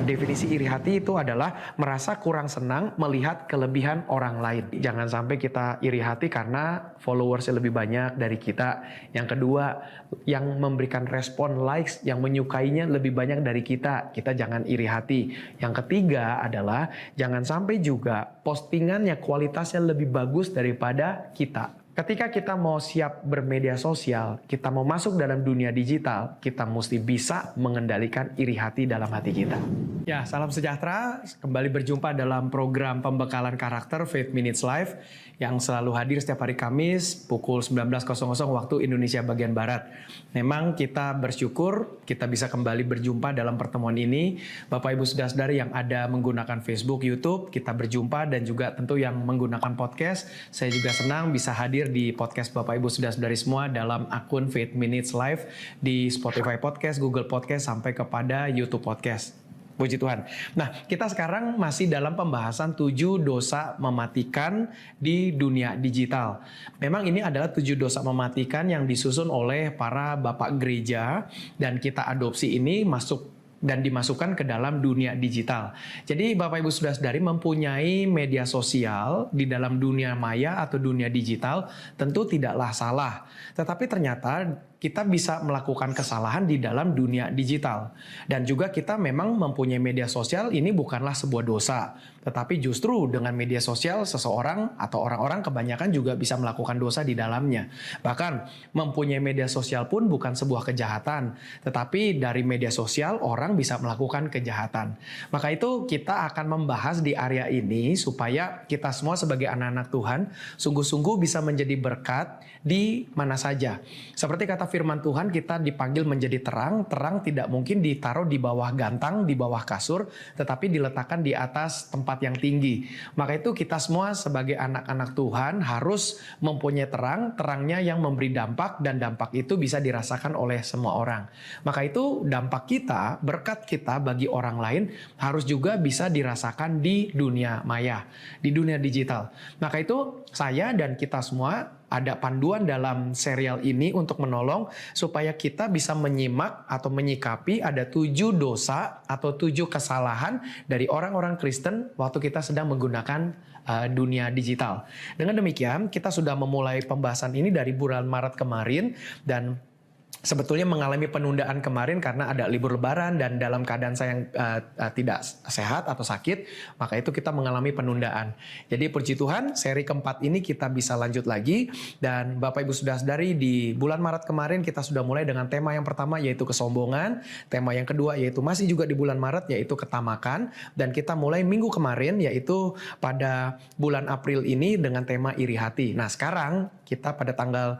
Definisi iri hati itu adalah merasa kurang senang melihat kelebihan orang lain. Jangan sampai kita iri hati karena followersnya lebih banyak dari kita. Yang kedua, yang memberikan respon likes, yang menyukainya lebih banyak dari kita. Kita jangan iri hati. Yang ketiga adalah jangan sampai juga postingannya kualitasnya lebih bagus daripada kita. Ketika kita mau siap bermedia sosial, kita mau masuk dalam dunia digital, kita mesti bisa mengendalikan iri hati dalam hati kita. Ya, salam sejahtera. Kembali berjumpa dalam program pembekalan karakter Faith Minutes Live yang selalu hadir setiap hari Kamis pukul 19.00 waktu Indonesia bagian Barat. Memang kita bersyukur kita bisa kembali berjumpa dalam pertemuan ini. Bapak Ibu Saudara-saudari yang ada menggunakan Facebook, YouTube, kita berjumpa, dan juga tentu yang menggunakan podcast. Saya juga senang bisa hadir di podcast Bapak Ibu Saudara-saudari semua dalam akun Faith Minutes Live di Spotify Podcast, Google Podcast, sampai kepada YouTube Podcast. Puji Tuhan. Nah, kita sekarang masih dalam pembahasan 7 dosa mematikan di dunia digital. Memang ini adalah 7 dosa mematikan yang disusun oleh para bapak gereja, dan kita adopsi ini masuk dan dimasukkan ke dalam dunia digital. Jadi Bapak Ibu Saudara-saudari mempunyai media sosial di dalam dunia maya atau dunia digital tentu tidaklah salah. Tetapi ternyata kita bisa melakukan kesalahan di dalam dunia digital. Dan juga kita memang mempunyai media sosial, ini bukanlah sebuah dosa. Tetapi justru dengan media sosial seseorang atau orang-orang kebanyakan juga bisa melakukan dosa di dalamnya. Bahkan mempunyai media sosial pun bukan sebuah kejahatan. Tetapi dari media sosial orang bisa melakukan kejahatan. Maka itu kita akan membahas di area ini supaya kita semua sebagai anak-anak Tuhan sungguh-sungguh bisa menjadi berkat di mana saja. Seperti kata firman Tuhan, kita dipanggil menjadi terang. Terang tidak mungkin ditaruh di bawah gantang, di bawah kasur, tetapi diletakkan di atas tempat yang tinggi. Maka itu kita semua sebagai anak-anak Tuhan harus mempunyai terang, terangnya yang memberi dampak, dan dampak itu bisa dirasakan oleh semua orang. Maka itu dampak kita, berkat kita bagi orang lain harus juga bisa dirasakan di dunia maya, di dunia digital. Maka itu saya dan kita semua ada panduan dalam serial ini untuk menolong supaya kita bisa menyimak atau menyikapi ada 7 dosa atau 7 kesalahan dari orang-orang Kristen waktu kita sedang menggunakan dunia digital. Dengan demikian, kita sudah memulai pembahasan ini dari bulan Maret kemarin, dan sebetulnya mengalami penundaan kemarin karena ada libur lebaran dan dalam keadaan saya yang tidak sehat atau sakit, maka itu kita mengalami penundaan. Jadi puji Tuhan, seri keempat ini kita bisa lanjut lagi, dan Bapak Ibu Saudara-saudari di bulan Maret kemarin kita sudah mulai dengan tema yang pertama yaitu kesombongan, tema yang kedua yaitu masih juga di bulan Maret yaitu ketamakan, dan kita mulai minggu kemarin yaitu pada bulan April ini dengan tema iri hati. Nah sekarang kita pada tanggal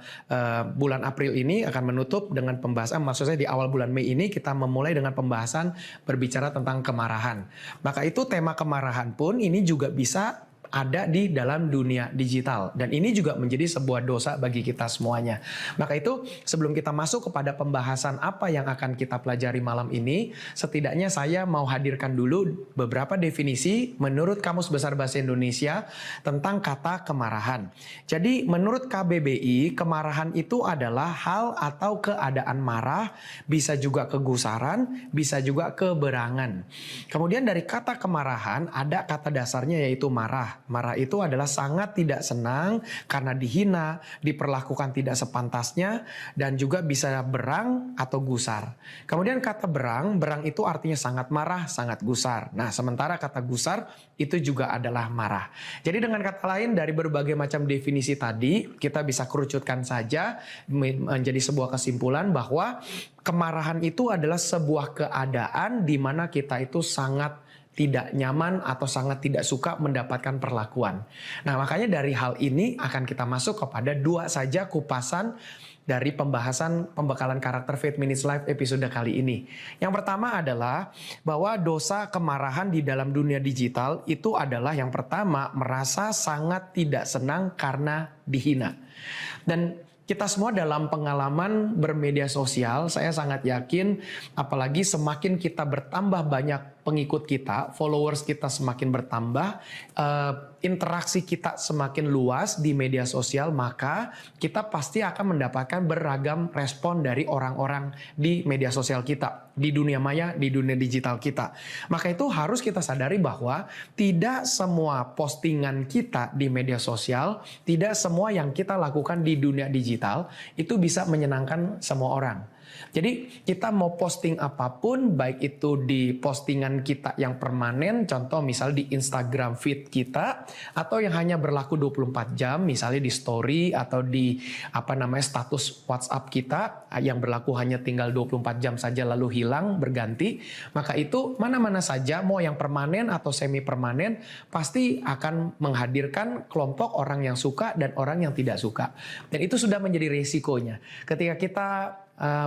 bulan April ini akan menutup dengan pembahasan, maksudnya di awal bulan Mei ini kita memulai dengan pembahasan berbicara tentang kemarahan. Maka itu tema kemarahan pun ini juga bisa ada di dalam dunia digital, dan ini juga menjadi sebuah dosa bagi kita semuanya. Maka itu sebelum kita masuk kepada pembahasan apa yang akan kita pelajari malam ini, setidaknya saya mau hadirkan dulu beberapa definisi menurut Kamus Besar Bahasa Indonesia tentang kata kemarahan. Jadi menurut KBBI, kemarahan itu adalah hal atau keadaan marah, bisa juga kegusaran, bisa juga keberangan. Kemudian dari kata kemarahan ada kata dasarnya yaitu marah. Marah itu adalah sangat tidak senang karena dihina, diperlakukan tidak sepantasnya, dan juga bisa berang atau gusar. Kemudian kata berang itu artinya sangat marah, sangat gusar. Nah, sementara kata gusar itu juga adalah marah. Jadi dengan kata lain, dari berbagai macam definisi tadi, kita bisa kerucutkan saja menjadi sebuah kesimpulan bahwa kemarahan itu adalah sebuah keadaan di mana kita itu sangat tidak nyaman atau sangat tidak suka mendapatkan perlakuan. Nah, makanya dari hal ini akan kita masuk kepada 2 saja kupasan dari pembahasan pembekalan karakter Faith Minutes Live episode kali ini. Yang pertama adalah bahwa dosa kemarahan di dalam dunia digital itu adalah yang pertama merasa sangat tidak senang karena dihina. Dan kita semua dalam pengalaman bermedia sosial, saya sangat yakin apalagi semakin kita bertambah banyak pengikut kita, followers kita semakin bertambah, interaksi kita semakin luas di media sosial, maka kita pasti akan mendapatkan beragam respon dari orang-orang di media sosial kita, di dunia maya, di dunia digital kita. Maka itu harus kita sadari bahwa tidak semua postingan kita di media sosial, tidak semua yang kita lakukan di dunia digital itu bisa menyenangkan semua orang. Jadi kita mau posting apapun, baik itu di postingan kita yang permanen, contoh misal di Instagram feed kita, atau yang hanya berlaku 24 jam, misalnya di story atau di status WhatsApp kita yang berlaku hanya tinggal 24 jam saja lalu hilang, berganti, maka itu mana-mana saja, mau yang permanen atau semi permanen, pasti akan menghadirkan kelompok orang yang suka dan orang yang tidak suka. Dan itu sudah menjadi resikonya. Ketika kita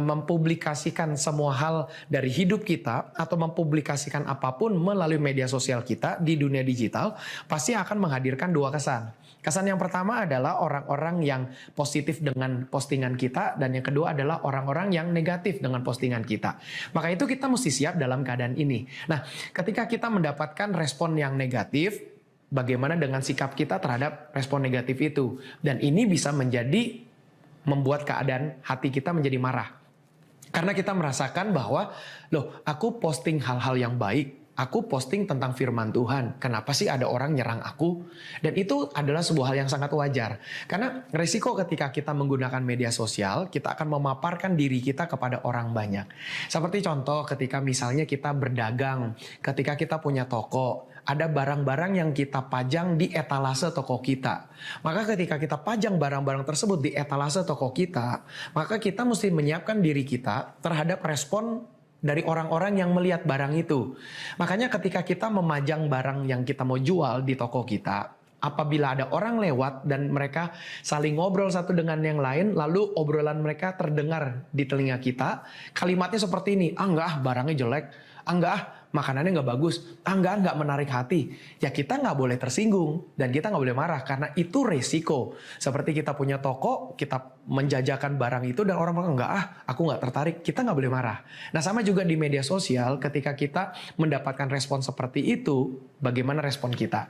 mempublikasikan semua hal dari hidup kita atau mempublikasikan apapun melalui media sosial kita di dunia digital, pasti akan menghadirkan dua kesan. Kesan yang pertama adalah orang-orang yang positif dengan postingan kita, dan yang kedua adalah orang-orang yang negatif dengan postingan kita. Maka itu kita mesti siap dalam keadaan ini. Nah, ketika kita mendapatkan respon yang negatif, bagaimana dengan sikap kita terhadap respon negatif itu? Dan ini bisa membuat keadaan hati kita menjadi marah. Karena kita merasakan bahwa, aku posting hal-hal yang baik, aku posting tentang firman Tuhan, kenapa sih ada orang nyerang aku? Dan itu adalah sebuah hal yang sangat wajar. Karena risiko ketika kita menggunakan media sosial, kita akan memaparkan diri kita kepada orang banyak. Seperti contoh ketika misalnya kita berdagang, ketika kita punya toko, ada barang-barang yang kita pajang di etalase toko kita. Maka ketika kita pajang barang-barang tersebut di etalase toko kita, maka kita mesti menyiapkan diri kita terhadap respon dari orang-orang yang melihat barang itu. Makanya ketika kita memajang barang yang kita mau jual di toko kita, apabila ada orang lewat dan mereka saling ngobrol satu dengan yang lain, lalu obrolan mereka terdengar di telinga kita, kalimatnya seperti ini, enggak, barangnya jelek, enggak, makanannya nggak bagus, nggak menarik hati, ya kita nggak boleh tersinggung dan kita nggak boleh marah karena itu resiko. Seperti kita punya toko, kita menjajakan barang itu dan orang bilang aku nggak tertarik, kita nggak boleh marah. Nah sama juga di media sosial, ketika kita mendapatkan respon seperti itu, bagaimana respon kita?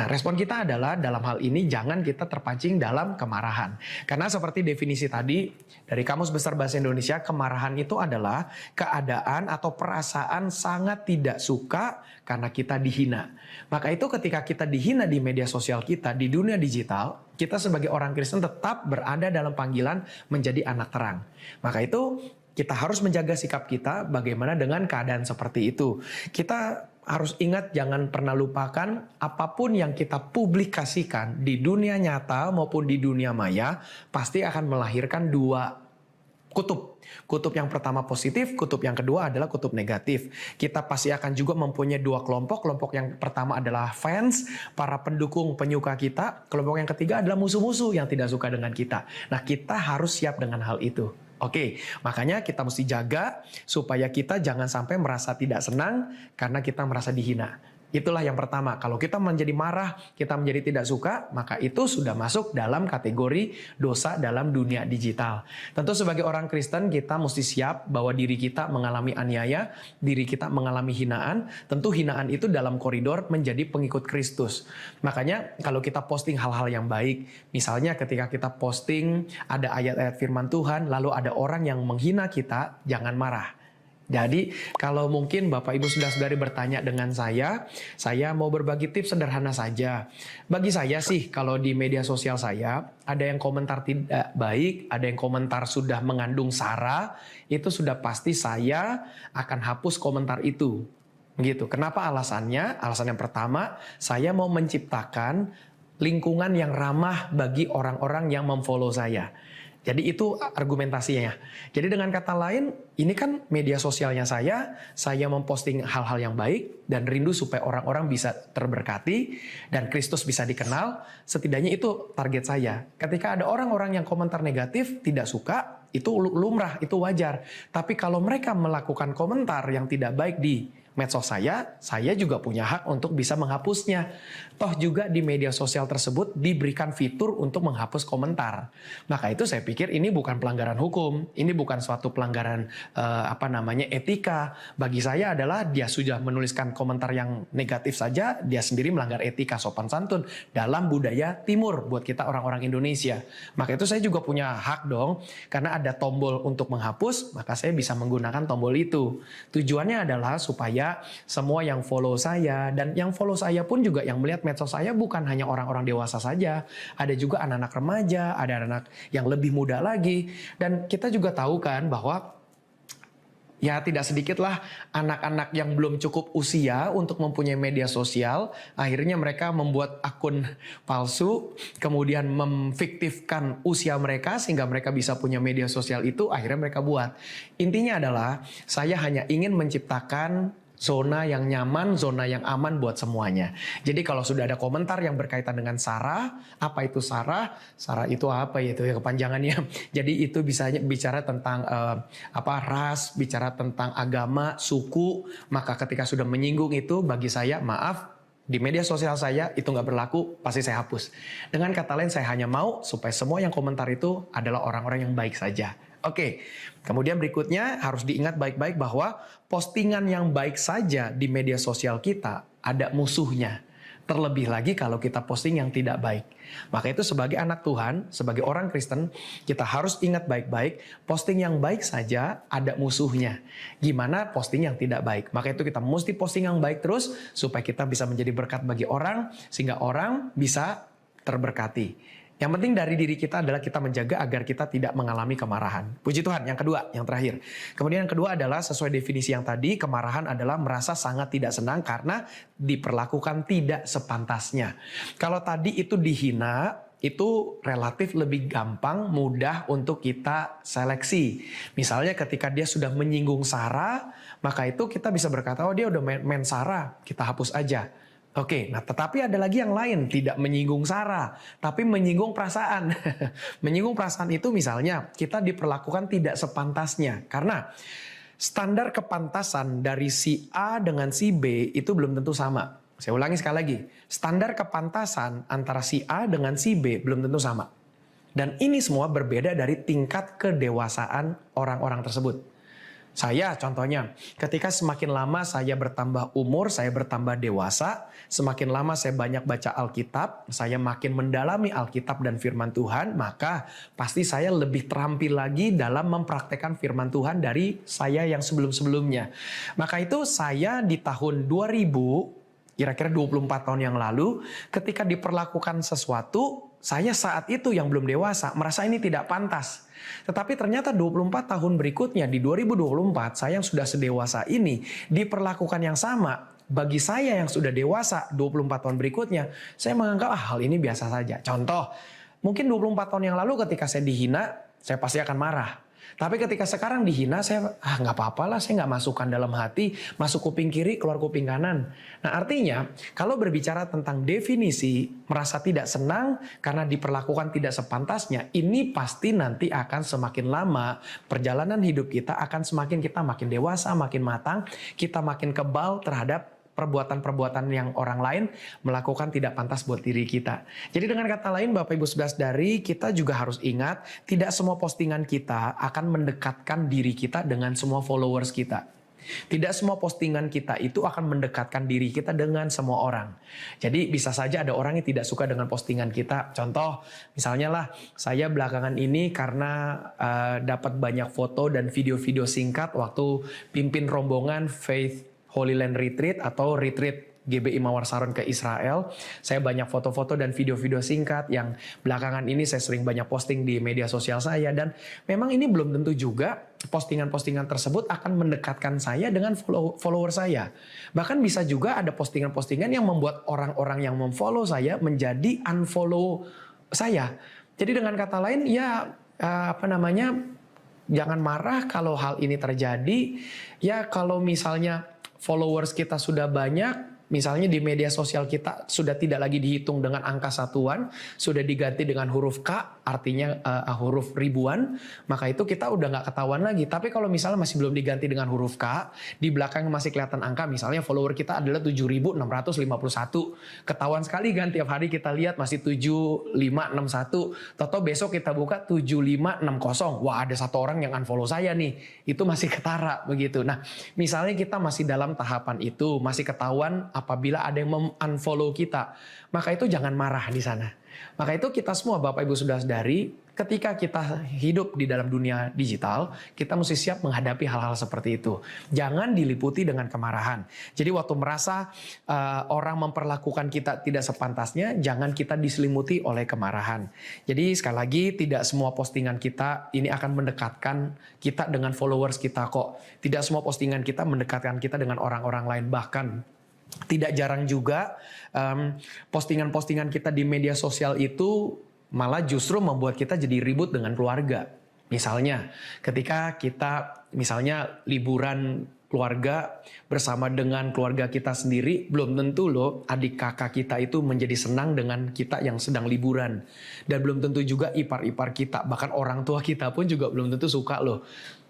Nah respon kita adalah dalam hal ini jangan kita terpancing dalam kemarahan. Karena seperti definisi tadi dari Kamus Besar Bahasa Indonesia, kemarahan itu adalah keadaan atau perasaan sangat tidak suka karena kita dihina. Maka itu ketika kita dihina di media sosial kita, di dunia digital, kita sebagai orang Kristen tetap berada dalam panggilan menjadi anak terang. Maka itu kita harus menjaga sikap kita bagaimana dengan keadaan seperti itu. Kita harus ingat, jangan pernah lupakan apapun yang kita publikasikan di dunia nyata maupun di dunia maya pasti akan melahirkan dua kutub. Kutub yang pertama positif, kutub yang kedua adalah kutub negatif. Kita pasti akan juga mempunyai dua kelompok. Kelompok yang pertama adalah fans, para pendukung penyuka kita. Kelompok yang ketiga adalah musuh-musuh yang tidak suka dengan kita. Nah, kita harus siap dengan hal itu. Oke, makanya kita mesti jaga supaya kita jangan sampai merasa tidak senang karena kita merasa dihina. Itulah yang pertama. Kalau kita menjadi marah, kita menjadi tidak suka, maka itu sudah masuk dalam kategori dosa dalam dunia digital. Tentu sebagai orang Kristen kita mesti siap bahwa diri kita mengalami aniaya, diri kita mengalami hinaan. Tentu hinaan itu dalam koridor menjadi pengikut Kristus. Makanya kalau kita posting hal-hal yang baik, misalnya ketika kita posting ada ayat-ayat firman Tuhan, lalu ada orang yang menghina kita, jangan marah. Jadi kalau mungkin Bapak Ibu Saudara-saudari bertanya dengan saya mau berbagi tips sederhana saja. Bagi saya sih kalau di media sosial saya ada yang komentar tidak baik, ada yang komentar sudah mengandung sara, itu sudah pasti saya akan hapus komentar itu. Begitu. Kenapa alasannya? Alasan yang pertama, saya mau menciptakan lingkungan yang ramah bagi orang-orang yang memfollow saya. Jadi itu argumentasinya. Jadi dengan kata lain, ini kan media sosialnya saya memposting hal-hal yang baik dan rindu supaya orang-orang bisa terberkati dan Kristus bisa dikenal. Setidaknya itu target saya. Ketika ada orang-orang yang komentar negatif, tidak suka, itu lumrah, itu wajar. Tapi kalau mereka melakukan komentar yang tidak baik di medsos saya juga punya hak untuk bisa menghapusnya. Toh juga di media sosial tersebut diberikan fitur untuk menghapus komentar. Maka itu saya pikir ini bukan pelanggaran hukum, ini bukan suatu pelanggaran etika. Bagi saya adalah dia sudah menuliskan komentar yang negatif saja, dia sendiri melanggar etika sopan santun dalam budaya timur buat kita orang-orang Indonesia. Maka itu saya juga punya hak dong, karena ada tombol untuk menghapus, maka saya bisa menggunakan tombol itu. Tujuannya adalah supaya semua yang follow saya, dan yang follow saya pun juga yang melihat medsos saya bukan hanya orang-orang dewasa saja. Ada juga anak-anak remaja, ada anak yang lebih muda lagi. Dan kita juga tahu kan bahwa ya tidak sedikitlah anak-anak yang belum cukup usia untuk mempunyai media sosial. Akhirnya mereka membuat akun palsu, kemudian memfiktifkan usia mereka sehingga mereka bisa punya media sosial itu, akhirnya mereka buat. Intinya adalah saya hanya ingin menciptakan zona yang nyaman, zona yang aman buat semuanya. Jadi kalau sudah ada komentar yang berkaitan dengan SARA, apa itu SARA? SARA itu apa ya, itu ya kepanjangannya. Jadi itu bisa bicara tentang ras, bicara tentang agama, suku. Maka ketika sudah menyinggung itu, bagi saya maaf, di media sosial saya itu nggak berlaku, pasti saya hapus. Dengan kata lain, saya hanya mau supaya semua yang komentar itu adalah orang-orang yang baik saja. Oke, kemudian berikutnya harus diingat baik-baik bahwa postingan yang baik saja di media sosial kita ada musuhnya. Terlebih lagi kalau kita posting yang tidak baik. Maka itu sebagai anak Tuhan, sebagai orang Kristen, kita harus ingat baik-baik, posting yang baik saja ada musuhnya. Gimana posting yang tidak baik? Maka itu kita mesti posting yang baik terus, supaya kita bisa menjadi berkat bagi orang, sehingga orang bisa terberkati. Yang penting dari diri kita adalah kita menjaga agar kita tidak mengalami kemarahan. Puji Tuhan. Yang kedua, yang terakhir. Kemudian yang kedua adalah sesuai definisi yang tadi, kemarahan adalah merasa sangat tidak senang karena diperlakukan tidak sepantasnya. Kalau tadi itu dihina, itu relatif lebih gampang, mudah untuk kita seleksi. Misalnya ketika dia sudah menyinggung SARA, maka itu kita bisa berkata, oh dia udah main SARA, kita hapus aja. Oke, nah tetapi ada lagi yang lain, tidak menyinggung SARA, tapi menyinggung perasaan. Menyinggung perasaan itu misalnya kita diperlakukan tidak sepantasnya. Karena standar kepantasan dari si A dengan si B itu belum tentu sama. Saya ulangi sekali lagi, standar kepantasan antara si A dengan si B belum tentu sama. Dan ini semua berbeda dari tingkat kedewasaan orang-orang tersebut. Saya contohnya, ketika semakin lama saya bertambah umur, saya bertambah dewasa, semakin lama saya banyak baca Alkitab, saya makin mendalami Alkitab dan firman Tuhan, maka pasti saya lebih terampil lagi dalam mempraktekkan firman Tuhan dari saya yang sebelum-sebelumnya. Maka itu saya di tahun 2000, kira-kira 24 tahun yang lalu, ketika diperlakukan sesuatu, saya saat itu yang belum dewasa, merasa ini tidak pantas. Tetapi ternyata 24 tahun berikutnya, di 2024, saya yang sudah sedewasa ini, diperlakukan yang sama. Bagi saya yang sudah dewasa, 24 tahun berikutnya, saya menganggap hal ini biasa saja. Contoh, mungkin 24 tahun yang lalu ketika saya dihina, saya pasti akan marah. Tapi ketika sekarang dihina, saya nggak apa-apa lah, saya nggak masukkan dalam hati, masuk kuping kiri, keluar kuping kanan. Nah artinya, kalau berbicara tentang definisi merasa tidak senang karena diperlakukan tidak sepantasnya, ini pasti nanti akan semakin lama, perjalanan hidup kita akan semakin kita makin dewasa, makin matang, kita makin kebal terhadap perbuatan-perbuatan yang orang lain melakukan tidak pantas buat diri kita. Jadi dengan kata lain Bapak Ibu Saudara-saudari, kita juga harus ingat tidak semua postingan kita akan mendekatkan diri kita dengan semua followers kita. Tidak semua postingan kita itu akan mendekatkan diri kita dengan semua orang. Jadi bisa saja ada orang yang tidak suka dengan postingan kita. Contoh, misalnya lah, saya belakangan ini karena dapat banyak foto dan video-video singkat waktu pimpin rombongan Faith Holy Land Retreat atau Retreat GBI Mawar Saron ke Israel. Saya banyak foto-foto dan video-video singkat yang belakangan ini saya sering banyak posting di media sosial saya. Dan memang ini belum tentu juga postingan-postingan tersebut akan mendekatkan saya dengan follower saya. Bahkan bisa juga ada postingan-postingan yang membuat orang-orang yang memfollow saya menjadi unfollow saya. Jadi dengan kata lain ya jangan marah kalau hal ini terjadi. Ya kalau misalnya followers kita sudah banyak, misalnya di media sosial kita sudah tidak lagi dihitung dengan angka satuan, sudah diganti dengan huruf K artinya huruf ribuan, maka itu kita udah nggak ketahuan lagi. Tapi kalau misalnya masih belum diganti dengan huruf K, di belakang masih kelihatan angka, misalnya follower kita adalah 7.651. Ketahuan sekali kan tiap hari kita lihat masih 7561. Toto besok kita buka 7560. Wah, ada satu orang yang unfollow saya nih. Itu masih ketara begitu. Nah, misalnya kita masih dalam tahapan itu, masih ketahuan apabila ada yang unfollow kita, maka itu jangan marah di sana. Maka itu kita semua Bapak Ibu Saudara-saudari, ketika kita hidup di dalam dunia digital, kita mesti siap menghadapi hal-hal seperti itu. Jangan diliputi dengan kemarahan. Jadi waktu merasa orang memperlakukan kita tidak sepantasnya, jangan kita diselimuti oleh kemarahan. Jadi sekali lagi, tidak semua postingan kita ini akan mendekatkan kita dengan followers kita kok. Tidak semua postingan kita mendekatkan kita dengan orang-orang lain. Bahkan tidak jarang juga postingan-postingan kita di media sosial itu malah justru membuat kita jadi ribut dengan keluarga. Misalnya ketika kita misalnya liburan keluarga bersama dengan keluarga kita sendiri, belum tentu loh adik kakak kita itu menjadi senang dengan kita yang sedang liburan. Dan belum tentu juga ipar-ipar kita, bahkan orang tua kita pun juga belum tentu suka loh.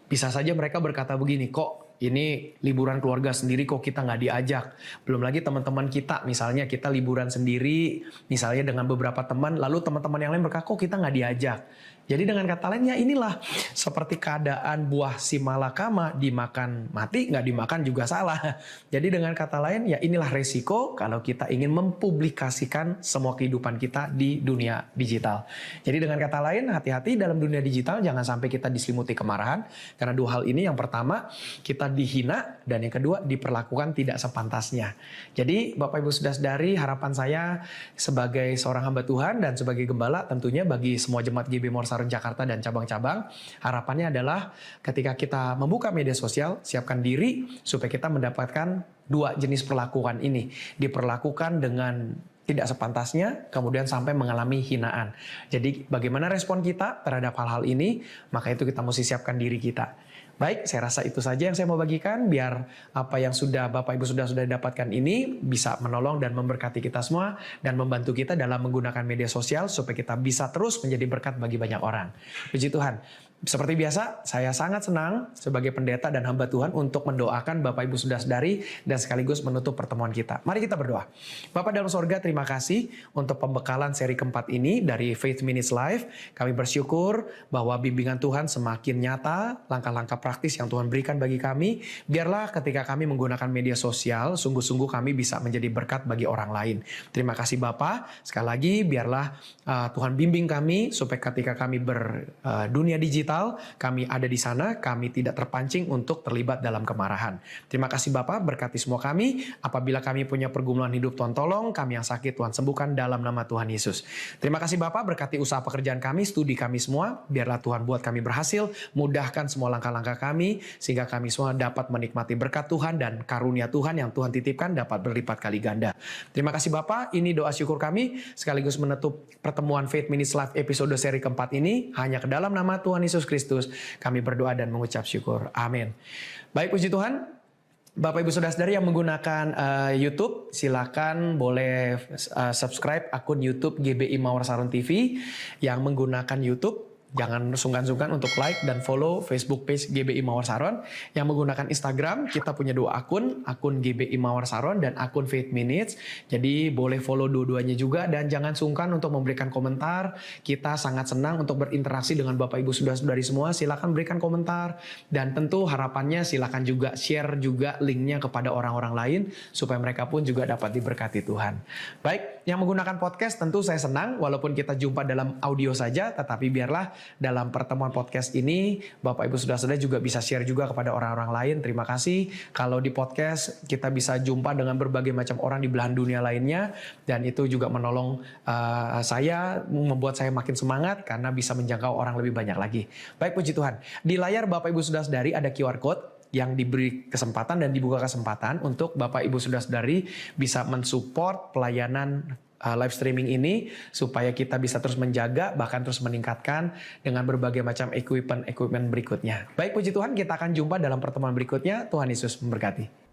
Bisa saja mereka berkata begini, kok ini liburan keluarga sendiri kok kita nggak diajak. Belum lagi teman-teman kita, misalnya kita liburan sendiri, misalnya dengan beberapa teman, lalu teman-teman yang lain berkata, kok kita nggak diajak. Jadi dengan kata lain, ya inilah seperti keadaan buah si malakama, dimakan mati, nggak dimakan juga salah. Jadi dengan kata lain, ya inilah resiko kalau kita ingin mempublikasikan semua kehidupan kita di dunia digital. Jadi dengan kata lain, hati-hati dalam dunia digital, jangan sampai kita diselimuti kemarahan. Karena dua hal ini, yang pertama, kita dihina, dan yang kedua, diperlakukan tidak sepantasnya. Jadi Bapak Ibu Saudara-saudari, harapan saya sebagai seorang hamba Tuhan dan sebagai gembala, tentunya bagi semua jemaat GB Mawar Saron Jakarta dan cabang-cabang, harapannya adalah ketika kita membuka media sosial, siapkan diri supaya kita mendapatkan dua jenis perlakuan ini. Diperlakukan dengan tidak sepantasnya, kemudian sampai mengalami hinaan. Jadi bagaimana respon kita terhadap hal-hal ini, maka itu kita mesti siapkan diri kita. Baik, saya rasa itu saja yang saya mau bagikan, biar apa yang sudah Bapak Ibu sudah dapatkan ini bisa menolong dan memberkati kita semua, dan membantu kita dalam menggunakan media sosial supaya kita bisa terus menjadi berkat bagi banyak orang. Puji Tuhan. Seperti biasa, saya sangat senang sebagai pendeta dan hamba Tuhan untuk mendoakan Bapak Ibu Saudara-saudari dan sekaligus menutup pertemuan kita. Mari kita berdoa. Bapa dalam sorga, terima kasih untuk pembekalan seri keempat ini dari Faith Minutes Live. Kami bersyukur bahwa bimbingan Tuhan semakin nyata, langkah-langkah praktis yang Tuhan berikan bagi kami. Biarlah ketika kami menggunakan media sosial, sungguh-sungguh kami bisa menjadi berkat bagi orang lain. Terima kasih Bapak. Sekali lagi, biarlah Tuhan bimbing kami supaya ketika kami berdunia digital, kami ada di sana, kami tidak terpancing untuk terlibat dalam kemarahan. Terima kasih Bapak, berkati semua kami. Apabila kami punya pergumulan hidup, Tuhan tolong. Kami yang sakit, Tuhan sembuhkan dalam nama Tuhan Yesus. Terima kasih Bapak, berkati usaha pekerjaan kami, studi kami semua. Biarlah Tuhan buat kami berhasil, mudahkan semua langkah-langkah kami, sehingga kami semua dapat menikmati berkat Tuhan dan karunia Tuhan yang Tuhan titipkan dapat berlipat kali ganda. Terima kasih Bapak, ini doa syukur kami, sekaligus menutup pertemuan Faith Minutes Live episode seri keempat ini, hanya ke dalam nama Tuhan Yesus Kristus kami berdoa dan mengucap syukur. Amin. Baik, puji Tuhan. Bapak Ibu Saudara-saudari yang menggunakan YouTube, silakan boleh subscribe akun YouTube GBI Mawar Saron TV. Yang menggunakan YouTube, jangan sungkan-sungkan untuk like dan follow Facebook page GBI Mawar Saron. Yang menggunakan Instagram, kita punya dua akun GBI Mawar Saron dan akun Faith Minutes. Jadi boleh follow dua-duanya juga, dan jangan sungkan untuk memberikan komentar. Kita sangat senang untuk berinteraksi dengan Bapak Ibu Saudara-saudari semua. Silakan berikan komentar, dan tentu harapannya silakan juga share juga linknya kepada orang-orang lain supaya mereka pun juga dapat diberkati Tuhan. Baik, yang menggunakan podcast tentu saya senang walaupun kita jumpa dalam audio saja, tetapi biarlah dalam pertemuan podcast ini Bapak Ibu Saudara-saudara juga bisa share juga kepada orang-orang lain. Terima kasih kalau di podcast kita bisa jumpa dengan berbagai macam orang di belahan dunia lainnya, dan itu juga menolong saya, membuat saya makin semangat karena bisa menjangkau orang lebih banyak lagi. Baik, puji Tuhan. Di layar Bapak Ibu Saudara-saudari ada QR Code yang diberi kesempatan dan dibuka kesempatan untuk Bapak Ibu Saudara-saudari bisa mensupport pelayanan live streaming ini supaya kita bisa terus menjaga, bahkan terus meningkatkan dengan berbagai macam equipment berikutnya. Baik, puji Tuhan, kita akan jumpa dalam pertemuan berikutnya. Tuhan Yesus memberkati.